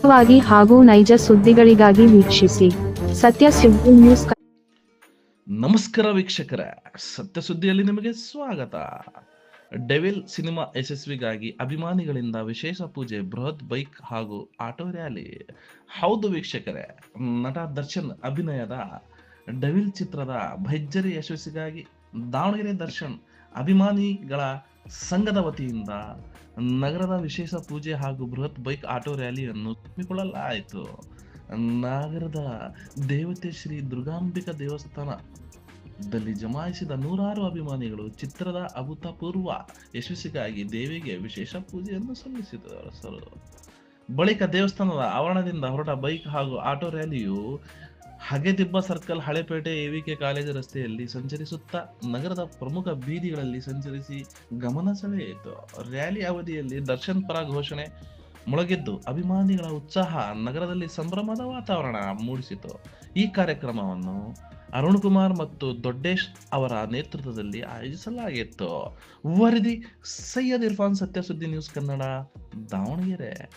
ವಾಗಿ ಹಾಗೂ ನೈಜ ಸುದ್ದಿಗಳಿಗಾಗಿ ವೀಕ್ಷಿಸಿ ಸತ್ಯ ಸುದ್ದಿ ನ್ಯೂಸ್. ನಮಸ್ಕಾರ ವೀಕ್ಷಕರೇ, ಸತ್ಯ ಸುದ್ದಿಯಲ್ಲಿ ನಿಮಗೆ ಸ್ವಾಗತ. ಡೆವಿಲ್ ಸಿನಿಮಾ ಯಶಸ್ವಿಗಾಗಿ ಅಭಿಮಾನಿಗಳಿಂದ ವಿಶೇಷ ಪೂಜೆ, ಬೃಹತ್ ಬೈಕ್ ಹಾಗೂ ಆಟೋ ರ್ಯಾಲಿ. ಹೌದು ವೀಕ್ಷಕರೇ, ನಟ ದರ್ಶನ್ ಅಭಿನಯದ ಡೆವಿಲ್ ಚಿತ್ರದ ಭರ್ಜರಿ ಯಶಸ್ವಿಗಾಗಿ ದಾವಣಗೆರೆ ದರ್ಶನ್ ಅಭಿಮಾನಿಗಳ ಸಂಘದ ವತಿಯಿಂದ ನಗರದ ವಿಶೇಷ ಪೂಜೆ ಹಾಗೂ ಬೃಹತ್ ಬೈಕ್ ಆಟೋ ರ್ಯಾಲಿಯನ್ನು ಹಮ್ಮಿಕೊಳ್ಳಲಾಯಿತು. ನಗರದ ದೇವತೆ ಶ್ರೀ ದುರ್ಗಾಂಬಿಕಾ ದೇವಸ್ಥಾನದಲ್ಲಿ ಜಮಾಯಿಸಿದ ನೂರಾರು ಅಭಿಮಾನಿಗಳು ಚಿತ್ರದ ಅಭೂತಪೂರ್ವ ಯಶಸ್ಸಿಗಾಗಿ ದೇವಿಗೆ ವಿಶೇಷ ಪೂಜೆಯನ್ನು ಸಲ್ಲಿಸಿದರು. ಬಳಿಕ ದೇವಸ್ಥಾನದ ಆವರಣದಿಂದ ಹೊರಟ ಬೈಕ್ ಹಾಗೂ ಆಟೋ ರ್ಯಾಲಿಯು Hagedibba circle, Halepete, AVK college ರಸ್ತೆಯಲ್ಲಿ ಸಂಚರಿಸುತ್ತಾ ನಗರದ ಪ್ರಮುಖ ಬೀದಿಗಳಲ್ಲಿ ಸಂಚರಿಸಿ ಗಮನ ಸೆಳೆಯಿತು. ರ್ಯಾಲಿ ಅವಧಿಯಲ್ಲಿ ದರ್ಶನ್ ಪರ ಘೋಷಣೆ ಮೊಳಗಿದ್ದು ಅಭಿಮಾನಿಗಳ ಉತ್ಸಾಹ ನಗರದಲ್ಲಿ ಸಂಭ್ರಮದ ವಾತಾವರಣ ಮೂಡಿಸಿತು. ಈ ಕಾರ್ಯಕ್ರಮವನ್ನು ಅರುಣ್ ಕುಮಾರ್ ಮತ್ತು ದೊಡ್ಡೇಶ್ ಅವರ ನೇತೃತ್ವದಲ್ಲಿ ಆಯೋಜಿಸಲಾಗಿತ್ತು. ವರದಿ ಸೈಯದ್ ಇರ್ಫಾನ್, ಸತ್ಯ ಸುದ್ದಿ ನ್ಯೂಸ್ ಕನ್ನಡ, ದಾವಣಗೆರೆ.